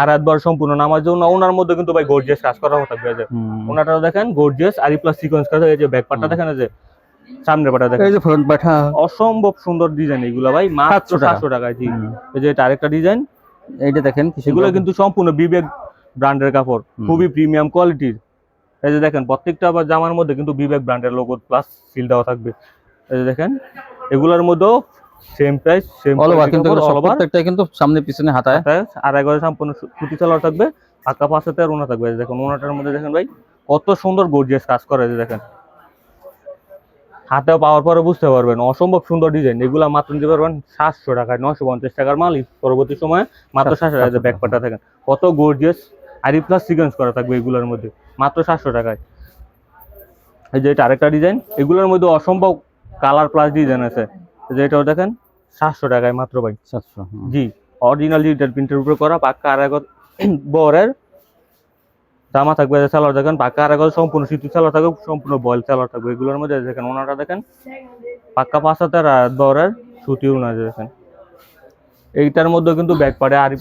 [SPEAKER 2] আড়াই বর সম্পূর্ণ নামার জন্য ওনার মধ্যে কিন্তু ভাই গর্জিয়াস কাজ করা থাকবে। এই যে ওনাটা দেখেন গর্জিয়াস আরি প্লাস সিকোয়েন্স করা। এই যে ব্যাক পার্টটা দেখেন, এই যে সামনের পার্টটা দেখেন,
[SPEAKER 1] এই যে ফ্রন্ট পার্টটা
[SPEAKER 2] অসম্ভব সুন্দর ডিজাইন এগুলো ভাই, মাত্র 700 টাকায়। জি এই যে এটা আরেকটা ডিজাইন,
[SPEAKER 1] এইটা দেখেন
[SPEAKER 2] এগুলো কিন্তু সম্পূর্ণ বিবেক ব্র্যান্ডের কাপড়, খুবই প্রিমিয়াম কোয়ালিটির। এই যে দেখেন প্রত্যেকটা আবার জামার মধ্যে কিন্তু বিবেক ব্র্যান্ডের লোগো প্লাস সিল দেওয়া থাকবে। এই যে দেখেন এগুলোর মধ্যেও same price same
[SPEAKER 1] all over, কিন্তু প্রত্যেকটা কিন্তু সামনে পিছনে হাতায়
[SPEAKER 2] আড়াই গজ সম্পূর্ণ সুতি সালোয়ার থাকবে, পাকা 5 হাতের ওনা থাকবে। এই যে দেখুন ওনাটার মধ্যে দেখেন ভাই কত সুন্দর গর্জিয়াস কাজ করে। এই যে দেখেন হাতেও পাওয়ার পরে বুঝতে পারবেন অসম্ভব সুন্দর ডিজাইন। এগুলা মাত্র নিতে পারবেন 700 টাকায়। 950 টাকার মাল পরবর্তী সময়ে মাত্র 700 টাকা। ব্যাক পার্টটা দেখেন কত গর্জিয়াস আরি প্লাস সিকোয়েন্স করা থাকবে এগুলোর মধ্যে, মাত্র 700 টাকায়। এই যে এটা আরেকটা ডিজাইন, এগুলোর মধ্যে অসম্ভব কালার প্লাস ডিজাইন আছে। এই যে এটাও দেখেন 700 টাকায় মাত্র ভাই।
[SPEAKER 1] 700।
[SPEAKER 2] জি অরিজিনাল ডিজিটাল প্রিন্টের উপরে করা পাক্কা আড়াই গজ বরের জামা থাকবে। সালোয়ার দেখেন পাক্কা আড়াই গজ সম্পূর্ণ সুতি সালোয়ার থাকবে, সম্পূর্ণ বয়েল সালোয়ার থাকবে। এগুলোর মধ্যে দেখেন ওনাটা দেখেন পাক্কা 5 হাতের বরের সুতি ওনা দেখেন। এইটার মধ্যে কিন্তু ব্যাক পার্টে আর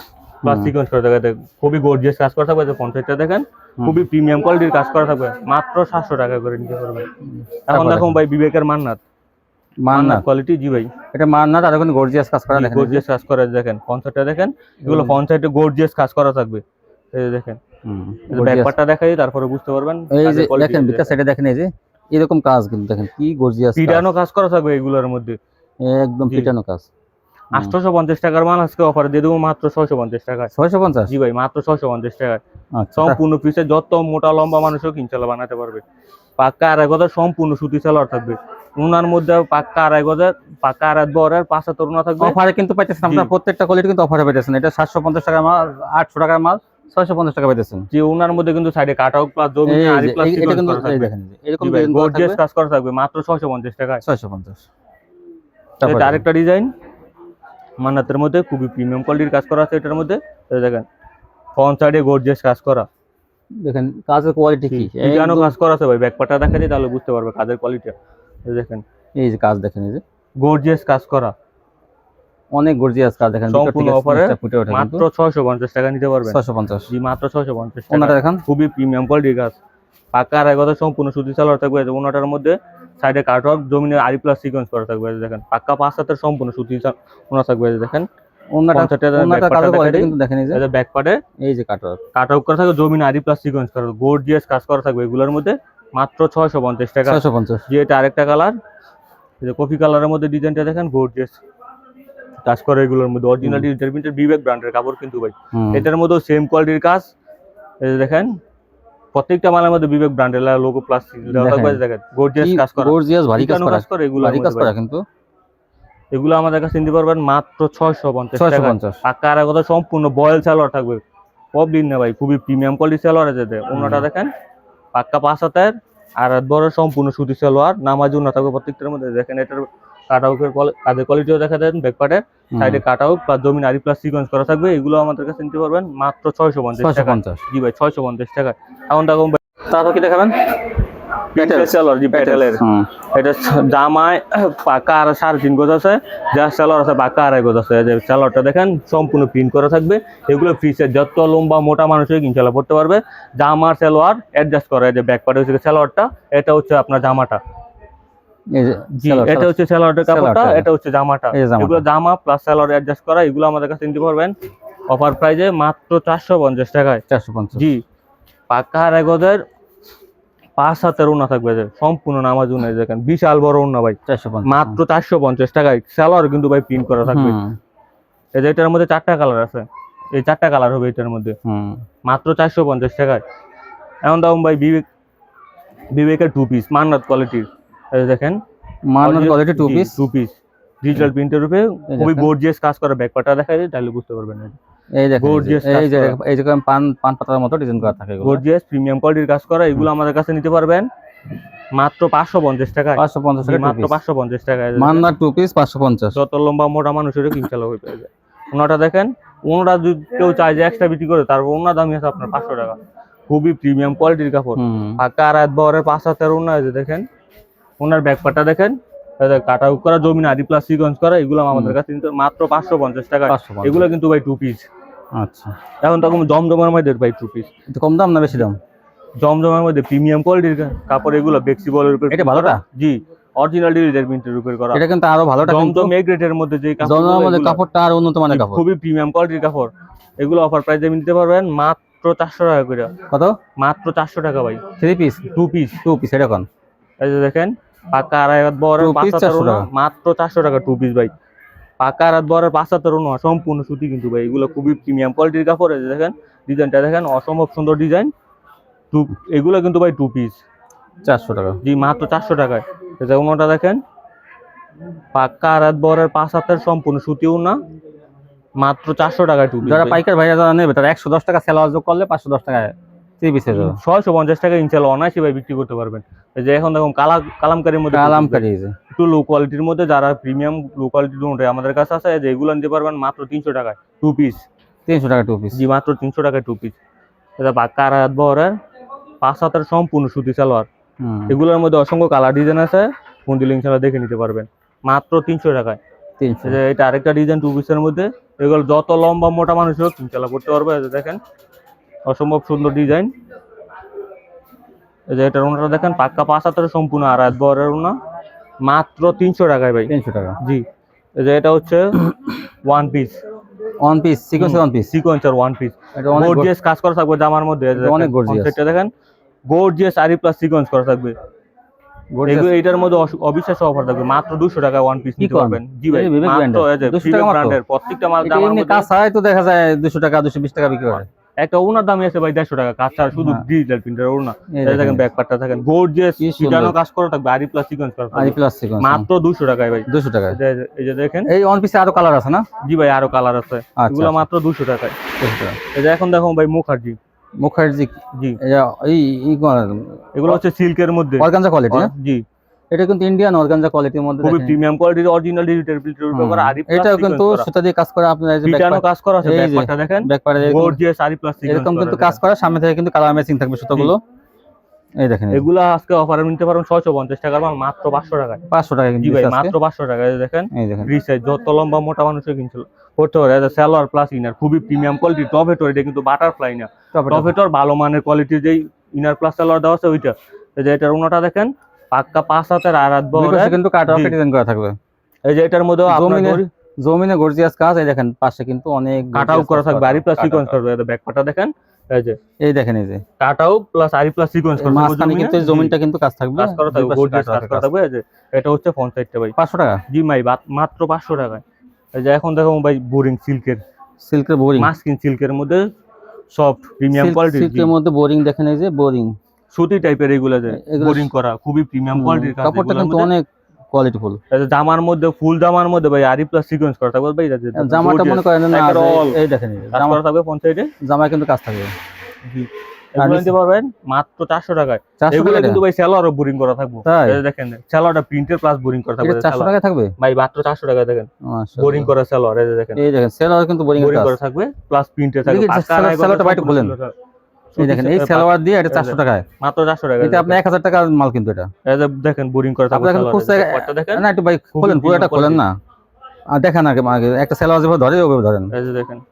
[SPEAKER 2] প্লাস সিকোয়েন্স করা থাকবে, খুবই গর্জিয়াস কাজ করা থাকবে। যে ফ্রন্ট সাইডটা দেখেন খুবই প্রিমিয়াম কোয়ালিটির কাজ করা থাকবে, মাত্র 700 টাকা করে নিতে পারবেন। এখন দেখুন ভাই বিবেকের মান্নাত কোয়ালিটি। জি ভাই
[SPEAKER 1] এটা মান্নাত, আর এখন গর্জিয়াস কাজ করা দেখেন,
[SPEAKER 2] গর্জিয়াস কাজ করা দেখেন। ফ্রন্ট সাইডটা দেখেন, এগুলো ফ্রন্ট সাইডে গর্জিয়াস কাজ করা থাকবে। এই যে দেখেন ব্যাক পার্টটা দেখাই তারপরে বুঝতে পারবেন।
[SPEAKER 1] এই যে দেখেন ভিতর সাইডে দেখেন, এই যে এরকম কাজ কিন্তু দেখেন কি গর্জিয়াস
[SPEAKER 2] পিটানো কাজ করা থাকবে এগুলোর মধ্যে,
[SPEAKER 1] একদম পিটানো কাজ।
[SPEAKER 2] 850 টাকার মাল আজকে অফারে দিয়ে দেবো মাত্র 650 টাকায়।
[SPEAKER 1] 650?
[SPEAKER 2] জি ভাই মাত্র 650 টাকায়। সম্পূর্ণ পিসে যত মোটা লম্বা মানুষও ইনশাআল্লাহ বানাতে পারবে। পাক্কা আড়াই গজের সম্পূর্ণ সুতি সালোয়ার থাকবে, ওনার মধ্যে পাক্কা আড়াই গজের পাক্কা আড়াই বরের 5 হাতের ওনা থাকবে।
[SPEAKER 1] অফারে কিন্তু পাইতেছেন আপনারা, প্রত্যেকটা কোয়ালিটি কিন্তু অফারে পাইতেছেন। এটা 750 টাকার মাল, 800 টাকার মাল 650 টাকা পাইতেছেন।
[SPEAKER 2] যে ওনার মধ্যে কিন্তু সাইডে কাট আউট প্লাস জমি আরি প্লাস
[SPEAKER 1] এটা কিন্তু এই দেখেন এরকম
[SPEAKER 2] গর্জিয়াস কাজ করা থাকবে মাত্র 650 টাকায়।
[SPEAKER 1] 650।
[SPEAKER 2] এটা আরেকটা ডিজাইন মান্নাতের মধ্যে খুবই প্রিমিয়াম কোয়ালিটির কাজ করা আছে। এটার মধ্যে দেখেন ফ্রন্ট সাইডে গর্জিয়াস কাজ করা,
[SPEAKER 1] দেখেন কাজের কোয়ালিটি কি
[SPEAKER 2] কেন কাজ করা আছে ভাই। ব্যাক পার্টটা দেখা দিই তাহলে বুঝতে পারবে কাজের কোয়ালিটি। দেখেন
[SPEAKER 1] এই যে কাজ দেখেন, এই যে
[SPEAKER 2] গর্জিয়াস কাজ করা,
[SPEAKER 1] অনেক গর্জিয়াস কাজ দেখেন।
[SPEAKER 2] সম্পূর্ণ অফারে মাত্র 650 টাকা নিতে পারবেন।
[SPEAKER 1] 650?
[SPEAKER 2] জি মাত্র 650 টাকা।
[SPEAKER 1] ওনাটা দেখেন
[SPEAKER 2] খুবই প্রিমিয়াম কোয়ালিটির কাজ, পাকা আড়াই গজ সম্পূর্ণ সুতি সালোয়ার থাকবে। ওনাটার মধ্যে সাইডে কাট আউট জমিনে আরি প্লাস সিকোয়েন্স করা থাকবে। দেখেন পাক্কা 5 হাতের সম্পূর্ণ সুতি ওনা থাকবে। দেখেন ওনাটা কাজের কোয়ালিটি কিন্তু দেখেন, এই যে ব্যাক পার্টে এই যে কাট আউট করা থাকবে জমিনে আরি প্লাস সিকোয়েন্স করা, গর্জিয়াস কাজ করা থাকবে এগুলোর মধ্যে। মাত্র 650 টাকা।
[SPEAKER 1] 650।
[SPEAKER 2] যে এটা আরেকটা কালার, এই যে কফি কালারের মধ্যে ডিজাইনটা দেখেন, গর্জিয়াস কাজ করে এগুলোর মধ্যে, অরিজিনাল ডিজিটাল প্রিন্টের বিবেক ব্র্যান্ডের কাপড় কিন্তু ভাই। এটার মধ্যে সেম কোয়ালিটির কাজ, এই যে দেখেন প্রত্যেকটা মালের মধ্যে বিবেক ব্র্যান্ডের লোগো প্লাস্টিক দেওয়া থাকবে। দেখেন গর্জিয়াস কাজ করা,
[SPEAKER 1] গর্জিয়াস ভারী কাজ
[SPEAKER 2] করে এগুলো,
[SPEAKER 1] ভারী কাজ করা কিন্তু।
[SPEAKER 2] এগুলো আমাদের কাছে নিতে পারবেন মাত্র 650 টাকা।
[SPEAKER 1] 650
[SPEAKER 2] পাক্কা আর কথা সম্পূর্ণ বয়েল সালোয়ার থাকবে, প্রবলেম না ভাই, খুবই প্রিমিয়াম কোয়ালিটি সালোয়ার আছে। ওনাটা দেখেন পাক্কা 5 হাতের আর বড় সম্পূর্ণ সুতি সালোয়ার, নামাজ না থাকবে প্রত্যেকটার মধ্যে। দেখেন এটার কাটআউটের কাজের কোয়ালিটিও দেখা দেন, ব্যাকপার্টে সাইডে কাটআউট প্লাস জমিন আরি প্লাস সিকোয়েন্স করা থাকবে। এগুলো আমাদের কাছে নিতে পারবেন মাত্র 650 টাকা। জি ভাই 650 টাকা। এখন দেখুন
[SPEAKER 1] তারপর কি দেখাবেন?
[SPEAKER 2] সালোয়ার, জি প্যাটেলের। এটা জামায় পাকা আর 3.5 গজ আছে, যা সালোয়ার আছে পাকা 2.5 গজ আছে। যে সালোয়ারটা দেখেন সম্পূর্ণ প্রিন্ট করা থাকবে। এগুলো ফ্রি সাইজ, যত লম্বা মোটা মানুষের ইনশাআল্লাহ পড়তে পারবে। জামার সালোয়ার অ্যাডজাস্ট করে, যে ব্যাক পার্টে হচ্ছে সালোয়ারটা, এটা হচ্ছে আপনার জামাটা। জি এটা হচ্ছে সালোয়ারের কাপড়টা, এটা হচ্ছে জামাটা। এগুলো জামা প্লাস সালোয়ার অ্যাডজাস্ট করা। এগুলো আমাদের কাছে নিতে পারবেন অফার প্রাইজে মাত্র 450 টাকায়।
[SPEAKER 1] 450।
[SPEAKER 2] জি পাকা 2.5 গজের 5 হাতের ওড়না থাকবে, যে সম্পূর্ণ নামাজ ওড়না। দেখেন বিশাল বড় ওড়না ভাই,
[SPEAKER 1] 450
[SPEAKER 2] মাত্র 450 টাকায়। সালোয়ার কিন্তু ভাই প্রিন্ট করা থাকবে। এই যে এটার মধ্যে 4টা কালার আছে, এই 4টা কালার হবে এটার মধ্যে, মাত্র 450 টাকায়। এখন দাম ভাই বিবেকের 2 পিস মান্নাত কোয়ালিটির, এই দেখেন
[SPEAKER 1] মান্নাত কোয়ালিটি 2 পিস
[SPEAKER 2] ডিজিটাল প্রিন্টের উপরে খুবই গর্জিয়াস কাজ করা। ব্যাকপার্টটা দেখা যায় তাহলে বুঝতে পারবেন।
[SPEAKER 1] এই দেখেন গর্জিয়াস, এই যে পান পাতার মতো ডিজাইন করা থাকে,
[SPEAKER 2] গর্জিয়াস প্রিমিয়াম কোয়ালিটির কাজ করা। এগুলো আমাদের কাছে নিতে পারবেন মাত্র 550 টাকা।
[SPEAKER 1] 550 টাকা
[SPEAKER 2] মাত্র 550 টাকা।
[SPEAKER 1] মান্নাত 2 পিস 550।
[SPEAKER 2] যত লম্বা মোটা মানুষেরও ইনশাআল্লাহ হয়ে যাবে। ওনাটা দেখেন, ওনাটা যদি কেউ চায় যে এক্সট্রা বিক্রি করে, তারপর ওনার দামই আছে আপনার 500 টাকা। খুবই প্রিমিয়াম কোয়ালিটির কাপড়, পাকা রাত বহরের 5 হাতের ওড়না। এই যে দেখেন ওনার ব্যাকপার্টটা দেখেন, কাট আউট করা, জমিন আরি প্লাস সিকোয়েন্স করা। এগুলো আমাদের কাছে মাত্র 550 টাকা। এগুলো কিন্তু ভাই 2 পিস।
[SPEAKER 1] আচ্ছা
[SPEAKER 2] এখন তখন জমজমের মধ্যে ভাই 2 পিস,
[SPEAKER 1] একটু কম দাম না বেশি দাম?
[SPEAKER 2] জমজমের মধ্যে প্রিমিয়াম কোয়ালিটির কাপড়। এগুলো বেক্সিবলের উপর,
[SPEAKER 1] এটা ভালোটা?
[SPEAKER 2] জি অরিজিনাল ডিজিটাল প্রিন্টের উপর করা।
[SPEAKER 1] এটা কিন্তু আরো ভালোটা,
[SPEAKER 2] জমজম এ গ্রেডের মধ্যে যে
[SPEAKER 1] জমজমের মধ্যে কাপড়টা আর উন্নত মানের কাপড়,
[SPEAKER 2] খুবই প্রিমিয়াম কোয়ালিটির কাপড়। এগুলো অফার প্রাইসে নিতে পারবেন মাত্র 400 টাকা করে। কত? মাত্র 400 টাকা ভাই।
[SPEAKER 1] 3 পিস
[SPEAKER 2] 2 পিস
[SPEAKER 1] 2 পিস। এটা কোন?
[SPEAKER 2] এই যে দেখেন পাকা 2.5 হাত বড় 5 হাতের ওড়না, মাত্র 400 টাকা 2 পিস ভাই। পাকা রাত বড় 5 হাতের ওড়না, সম্পূর্ণ সুতি কিন্তু ভাই। এগুলো খুবই প্রিমিয়াম কোয়ালিটির কাপড়। এই যে দেখেন ডিজাইনটা দেখেন, অসম্ভব সুন্দর ডিজাইন। এগুলো কিন্তু ভাই 2 পিস
[SPEAKER 1] 400 টাকা।
[SPEAKER 2] জি মাত্র 400 টাকায়। এই যে ওড়নাটা দেখেন পাকা রাত বড় 5 হাতের সম্পূর্ণ সুতি ওড়না, মাত্র 400 টাকায় 2 পিস।
[SPEAKER 1] যারা পাইকার ভাইরা যারা নেবে তারা 110 টাকা সেলার যোগ করলে 510 টাকায় 3 পিস হয়ে যাবে।
[SPEAKER 2] 650 টাকা ইনশাআল্লাহ অনায়াসে ভাই বিক্রি করতে পারবেন। এই যে এখন দেখুন কালামকারীর মধ্যে,
[SPEAKER 1] কালামকারী
[SPEAKER 2] একটু লো কোয়ালিটির মধ্যে, যারা প্রিমিয়াম লো কোয়ালিটির মধ্যে আমাদের কাছে আছে, যে এগুলো নিতে পারবেন মাত্র 300 টাকায় 2 পিস।
[SPEAKER 1] 300 টাকা 2 পিস।
[SPEAKER 2] জি মাত্র 300 টাকায় 2 পিস। এটা পাকা রাত বহরের 5 হাতের সম্পূর্ণ সুতি সালোয়ার। এগুলোর মধ্যে অসংখ্য কালার ডিজাইন আছে, কোন দিলে ইনশাআল্লাহ দেখে নিতে পারবেন মাত্র 300 টাকায়।
[SPEAKER 1] 300।
[SPEAKER 2] এটা আরেকটা ডিজাইন 2 পিসের মধ্যে। এগুলো যত লম্বা মোটা মানুষ হোক ইনশাআল্লাহ করতে পারবে। দেখেন অসম্ভব সুন্দর ডিজাইন। এই যে এটার ওনাটা দেখেন পাক্কা 5 হাতের সম্পূর্ণ আর রাত বহরের ওনা, মাত্র 300 টাকায় ভাই।
[SPEAKER 1] 300 টাকা।
[SPEAKER 2] জি এই যে এটা হচ্ছে 1 পিস,
[SPEAKER 1] 1 পিস সিকোয়েন্স, 1 পিস
[SPEAKER 2] সিকোয়েন্সের 1 পিস। গর্জিয়াস কাজ করা থাকবে জামার মধ্যে,
[SPEAKER 1] অনেক গর্জিয়াস।
[SPEAKER 2] সেটা দেখেন গর্জিয়াস আরি প্লাস সিকোয়েন্স করা থাকবে। এটার মধ্যে অবিশ্বাস্য অফার থাকবে, মাত্র 200 টাকায় 1 পিস নিতে পারবেন। জি ভাই মাত্র 200 টাকা ব্র্যান্ডের প্রত্যেকটা মাল জামার মধ্যে কাজ হয় তো দেখা যায় 200 টাকা 220 টাকা বিক্রি করে। একটা ওনার দামই আছে ভাই 150 টাকা, কাজ ছাড়া শুধু ডিজিটাল প্রিন্টার ওনা। এই দেখেন ব্যাক পার্টটা দেখেন গর্জিয়াস ডিজাইনও কাজ করা থাকবে, আরি প্লাস সিকোয়েন্স করা থাকবে, আরি প্লাস সিকোয়েন্স মাত্র 200 টাকায় ভাই। 200 টাকায়। এই যে দেখেন এই 1 পিসে আরো কালার আছে না? জি ভাই আরো কালার আছে, এগুলো মাত্র 200 টাকায়। এই যে এখন দেখো ভাই মুখার্জি, জি এগুলো হচ্ছে সিল্কের মধ্যে অর্গানজা কোয়ালিটি না? জি এটা কিন্তু ইন্ডিয়ান অর্গানজা কোয়ালিটির মধ্যে, খুবই প্রিমিয়াম কোয়ালিটির অরিজিনাল ডিজিটাল প্রিন্টের উপর করা। আরি প্লাস এটাও কিন্তু সুতা দিয়ে কাজ করা, আপনারা এই যে ব্যাকপার্টও কাজ করা আছে, ব্যাকপার্টটা দেখেন ব্যাকপার্টে গর্জিয়াস আরি প্লাস এরকম কিন্তু কাজ করা, সামনে থেকে কিন্তু কালার ম্যাচিং থাকবে সুতাগুলো। এই দেখেন এগুলো আজকে অফারে নিতে পারবেন 650 টাকার মাল মাত্র 500 টাকায়। 500 টাকা কিন্তু ভাই মাত্র 500 টাকায়। দেখেন এই দেখেন ফ্রি সাইজ, যত লম্বা মোটা মানুষও কিনছিল করতে পারে। এটা সালোয়ার প্লাস ইনার, খুবই প্রিমিয়াম কোয়ালিটি। টপেটর, এটা কিন্তু বাটারফ্লাই না, টপেটর ভালো মানের কোয়ালিটির যেই ইনার প্লাস সালোয়ার দেওয়া আছে ওইটা। এই যে এটার ওনাটা দেখেন পাক্কা 5 হাতের আর রাত বহরে কিন্তু কাট অফ ডিজাইন করা থাকবে। এই যে এটার মধ্যে জমিনে গর্জিয়াস কাজ। এই দেখেন পাশে কিন্তু অনেক কাট আউট করা থাকবে, আরি প্লাস সিকোয়েন্স করবে। এটা ব্যাকপার্টটা দেখেন এই যে
[SPEAKER 1] এই দেখেন এই যে
[SPEAKER 2] কাটাও প্লাস আরি প্লাস সিকোয়েন্স করা
[SPEAKER 1] মাঝখানে কিন্তু জমিনটা কিন্তু কাজ থাকবে,
[SPEAKER 2] কাজ করা থাকবে, গর্জিয়াস কাজ করা থাকবে। এই যে এটা হচ্ছে ফ্রন্ট সাইডটা ভাই
[SPEAKER 1] 500 টাকা।
[SPEAKER 2] জি ভাই মাত্র 500 টাকায়। এই যে এখন দেখো ভাই বোরিং
[SPEAKER 1] সিল্কের বোরিং,
[SPEAKER 2] মাস্কিন সিল্কের মধ্যে সফট প্রিমিয়াম কোয়ালিটির,
[SPEAKER 1] সিল্কের মধ্যে বোরিং দেখেন এই যে বোরিং
[SPEAKER 2] সুতি টাইপের এগুলো যে বোরিং করা খুবই প্রিমিয়াম কোয়ালিটির কাজ।
[SPEAKER 1] কাপড়টা কিন্তু অনেক কোয়ালিটিফুল।
[SPEAKER 2] জামার মধ্যে ফুল জামার মধ্যে ভাই আরি প্লাস সিকোয়েন্স করা থাকবে ভাই।
[SPEAKER 1] জামাটা মনে করেন না এই দেখেন
[SPEAKER 2] কাজ করা থাকবে ফ্রন্ট সাইডে,
[SPEAKER 1] জামায় কিন্তু কাজ থাকবে।
[SPEAKER 2] এগুলো নিতে পারবেন মাত্র 400 টাকায়। এগুলো কিন্তু ভাই সেলোয়ারও বোরিং করা থাকবে। এই দেখেন সেলোয়ারটা প্রিন্টের প্লাস বোরিং করা থাকবে।
[SPEAKER 1] 400 টাকা থাকবে
[SPEAKER 2] ভাই মাত্র 400 টাকায় দেখেন বোরিং করা সেলোয়ার। এই দেখেন
[SPEAKER 1] সেলোয়ার কিন্তু বোরিং
[SPEAKER 2] করা থাকবে প্লাস প্রিন্টে থাকবে।
[SPEAKER 1] সেলোয়ারটা বাইরে বলেন এই দেখেন এই সেলোয়ার দিয়ে এটা 400 টাকায়,
[SPEAKER 2] মাত্র 400 টাকা।
[SPEAKER 1] এটা আপনি 1000 টাকার মাল কিন্তু এটা।
[SPEAKER 2] এই যে দেখেন বোরিং করা থাকবে সেলোয়ারটা দেখেন
[SPEAKER 1] না একটু ভাই খোলেন, পুরোটা খোলেন না আর দেখেন আগে একটা সেলোয়ার যেভাবে ধরে ওইভাবে ধরেন।
[SPEAKER 2] এই যে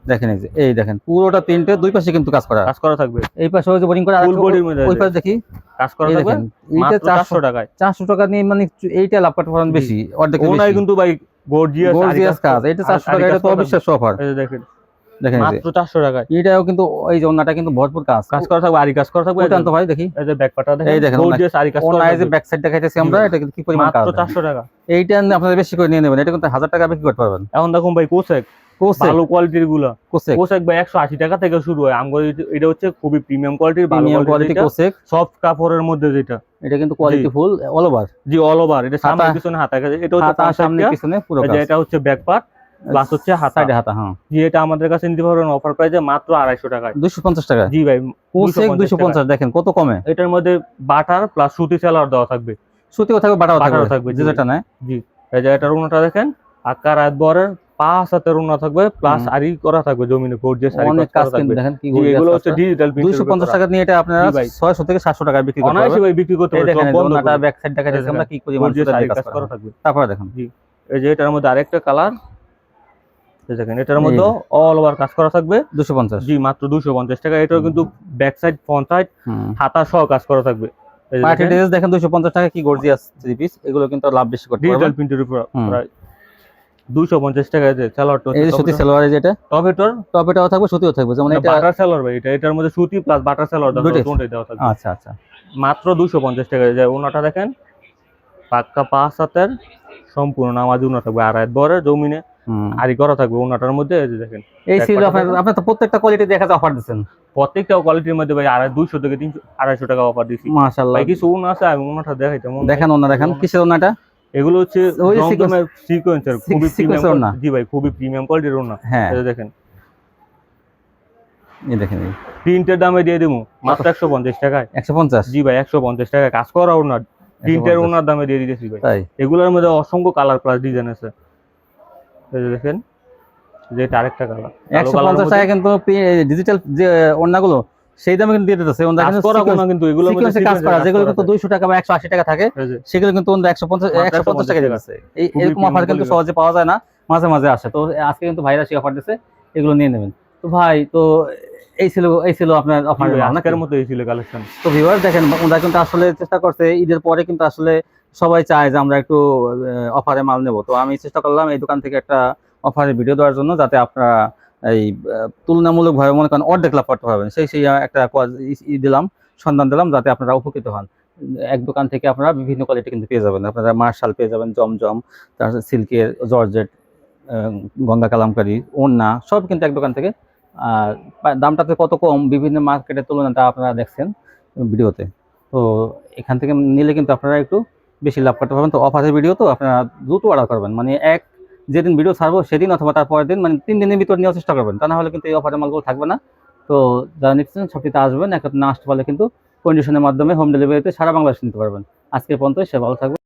[SPEAKER 2] দেখেন
[SPEAKER 1] এই দেখেন পুরোটা প্রিন্টে দুই পাশে কিন্তু কাজ করা থাকবে। এই পাশে ওই যে বোরিং করা
[SPEAKER 2] ফুল বডির মধ্যে
[SPEAKER 1] ওই পাশে দেখি
[SPEAKER 2] কাজ করা থাকবে
[SPEAKER 1] এইটা
[SPEAKER 2] 400 টাকায়।
[SPEAKER 1] 400 টাকা নিয়ে মানে এইটা লাভ করতে পারেন বেশি, অর্ধেক বেশি।
[SPEAKER 2] ওনাই কিন্তু ভাই
[SPEAKER 1] গর্জিয়াস কাজ, এটা 400 টাকা, এটা তো অবিশ্বাস্য অফার।
[SPEAKER 2] এই দেখেন মাত্র 400 টাকায়।
[SPEAKER 1] এটাও কিন্তু এই যে ওন্নাটা কিন্তু ভরপুর কাজ
[SPEAKER 2] করা থাকবে, আরি কাজ করা থাকবে।
[SPEAKER 1] ওটা তো ভাই দেখি
[SPEAKER 2] এই যে ব্যাক পাটা দেখেন,
[SPEAKER 1] এই দেখেন
[SPEAKER 2] গর্জিয়াস আরি কাজ করা।
[SPEAKER 1] ওন্না এই যে ব্যাক সাইড দেখাইতেছি আমরা, এটা কিন্তু কি পরিমাণ কাজ,
[SPEAKER 2] মাত্র 400 টাকা।
[SPEAKER 1] এইটা আপনারা বেশি করে নিয়ে নেবেন, এটা কিন্তু 1000 টাকা বিক্রি করতে পারবেন।
[SPEAKER 2] এখন দেখুন ভাই কোসেক ভালো কোয়ালিটির গুলো, কোসেক ভাই 180 টাকা থেকে শুরু হয়। আমগো এটা হচ্ছে খুবই প্রিমিয়াম কোয়ালিটির, ভালো কোয়ালিটি কোসেক সফট কাপড়ের মধ্যে যেটা,
[SPEAKER 1] এটা কিন্তু কোয়ালিটি ফুল অল ওভার।
[SPEAKER 2] জি অল ওভার। এটা সামনে পিছনে হাতা, এটা হচ্ছে
[SPEAKER 1] সামনে পিছনে পুরো কাজ।
[SPEAKER 2] এটা হচ্ছে ব্যাক পার্ট প্লাস হচ্ছে সাইডে হাতা। হ্যাঁ জি, এটা আমাদের কাছে নিতে পারবেন অফার প্রাইসে মাত্র 250 টাকায়।
[SPEAKER 1] 250 টাকা।
[SPEAKER 2] জি ভাই
[SPEAKER 1] কোসেক 250, দেখেন কত কমে।
[SPEAKER 2] এটার মধ্যে বাটার প্লাস সুতি সেলার দেওয়া থাকবে,
[SPEAKER 1] সুতিও থাকবে বাটারও থাকবে যেটা না। জি
[SPEAKER 2] এই যে এটার ওন্নাটা দেখেন, আকার আদবরের 5 হাতের ওন্না থাকবে প্লাস আরি করা থাকবে জমিনে গর্জিয়াস আরি
[SPEAKER 1] অনেক কাজ থাকবে। দেখেন কি গর্জিয়াস, এগুলো হচ্ছে
[SPEAKER 2] ডিজিটাল প্রিন্ট।
[SPEAKER 1] 250 টাকা নিয়ে এটা আপনারা 600 থেকে 700 টাকা বিক্রি করতে পারবেন।
[SPEAKER 2] অনায়াসে ভাই বিক্রি করতে পারবেন।
[SPEAKER 1] দেখেন ওন্নাটা ব্যাক সাইড দেখাইতেছি আমরা কি পরিমাণ কাজ করা থাকবে। তারপর দেখেন
[SPEAKER 2] জি এই যে এটার মধ্যে আরেকটা কালার দেখেন, এটার মধ্যে অল ওভার কাজ করা থাকবে
[SPEAKER 1] 250।
[SPEAKER 2] জি মাত্র 250 টাকা। এটাও কিন্তু ব্যাক সাইড ফ্রন্ট সাইড হাতা সহ কাজ করা থাকবে।
[SPEAKER 1] পার্টি ড্রেস দেখেন 250 টাকা, কি গর্জিয়াস থ্রি পিস, এগুলো কিন্তু লাভ বেশি করতে পারবেন।
[SPEAKER 2] ডিজিটাল প্রিন্টের উপর প্রায় 250 টাকা। যে সালোয়ারটা
[SPEAKER 1] এই যে সুতি সালোয়ার, এই যেটা টপেটাও থাকবে সুতিও থাকবে, যেমন এটা
[SPEAKER 2] বাটার সালোয়ার ভাই। এটার মধ্যে সুতি প্লাস বাটার সালোয়ার দেওয়া থাকবে।
[SPEAKER 1] আচ্ছা আচ্ছা
[SPEAKER 2] মাত্র 250 টাকা। যে ওনাটা দেখেন পাক্কা 5 হাতের সম্পূর্ণ নামাজ ওনা থাকবে, আর বরের জমিনে আরি করা থাকবে ওনাটার মধ্যে। এই যে দেখেন
[SPEAKER 1] এই ছিল আপনি তো প্রত্যেকটা কোয়ালিটি দেখা অফার দিবেন,
[SPEAKER 2] প্রত্যেকটা কোয়ালিটির মধ্যে ভাই 200 থেকে 300 250 টাকা অফার দিছি।
[SPEAKER 1] মাশাআল্লাহ।
[SPEAKER 2] ভাই কিছু ওনা আছে, আমি ওনাটা দেখাইতাম।
[SPEAKER 1] দেখেন ওনা দেখেন, কিসের ওনাটা?
[SPEAKER 2] এগুলো হচ্ছে জমজমের সিকোয়েন্সার, খুবই প্রিমিয়াম। জি ভাই খুবই প্রিমিয়াম কোয়ালিটির ওনা।
[SPEAKER 1] হ্যাঁ
[SPEAKER 2] এই দেখেন,
[SPEAKER 1] এই দেখেন
[SPEAKER 2] প্রিন্টের দামে দিয়ে দেবো মাত্র 150 টাকায়।
[SPEAKER 1] 150?
[SPEAKER 2] জি ভাই 150 টাকায় কাজ করা ওনা, প্রিন্টের ওনার দামে দিয়ে দিতেছি ভাই।
[SPEAKER 1] তাই
[SPEAKER 2] এগুলোর মধ্যে অসংখ্য কালার প্লাস ডিজাইন আছে। এই যে দেখেন, যে এটা আরেকটা কালার
[SPEAKER 1] 150 টাকা কিন্তু ডিজিটাল যে ওন্নাগুলো সেই দামে কিন্তু দিয়ে দিতেছে। ওন্না কিন্তু করা কোনা কিন্তু এগুলোর মধ্যে কাজ করা, যেগুলো কিন্তু 200 টাকা বা 180 টাকা থাকে সেগুলো কিন্তু ওন্না 150 টাকা দিতেছে। এই এরকম অফার কিন্তু সহজে পাওয়া যায় না, মাঝে মাঝে আসে। তো আজকে কিন্তু ভাইরা সেই অফার দিতেছে, এগুলো নিয়ে নেবেন। তো ভাই তো এই ছিল আপনার অফার,
[SPEAKER 2] আজকের মতো এই ছিল কালেকশন।
[SPEAKER 1] তো ভিউয়ার দেখেন ওরা কিন্তু আসলে চেষ্টা করছে ঈদের পরে কিন্তু আসলে সবাই চায় যে আমরা একটু অফারে মাল নেব। তো আমি চেষ্টা করলাম এই দোকান থেকে একটা অফারের ভিডিও দেওয়ার জন্য, যাতে আপনারা এই তুলনামূলকভাবে মনে করেন অর্ধেক লাভ করতে পারবেন, সেই একটা দিলাম, সন্ধান দিলাম, যাতে আপনারা উপকৃত হন। এক দোকান থেকে আপনারা বিভিন্ন কোয়ালিটি কিন্তু পেয়ে যাবেন। আপনারা মার্শাল পেয়ে যাবেন, জমজম, তারপর সিল্কের, জর্জেট, গঙ্গা কালামকারী, ওন্না সব কিন্তু এক দোকান থেকে। আর দামটাতে কত কম বিভিন্ন মার্কেটের তুলনাটা আপনারা দেখছেন ভিডিওতে। তো এখান থেকে নিলে কিন্তু আপনারা একটু বেশি লাভ করতে পারবেন। তো অফারের ভিডিও তো আপনারা দ্রুত অর্ডার করবেন, মানে যেদিন ভিডিও ছাড়বো সেদিন অথবা তার পরের দিন, মানে 3 দিনের ভিতর নেওয়ার চেষ্টা করবেন, তা না হলে কিন্তু এই অফারের মালগুলো থাকবে না। তো যারা নিচ্ছেন সবটিতে আসবেন, একটা না আসতে পারলে কিন্তু কন্ডিশনের মাধ্যমে হোম ডেলিভারিতে সারা বাংলাদেশ নিতে পারবেন। আজকে পর্যন্ত সে ভালো থাকবে।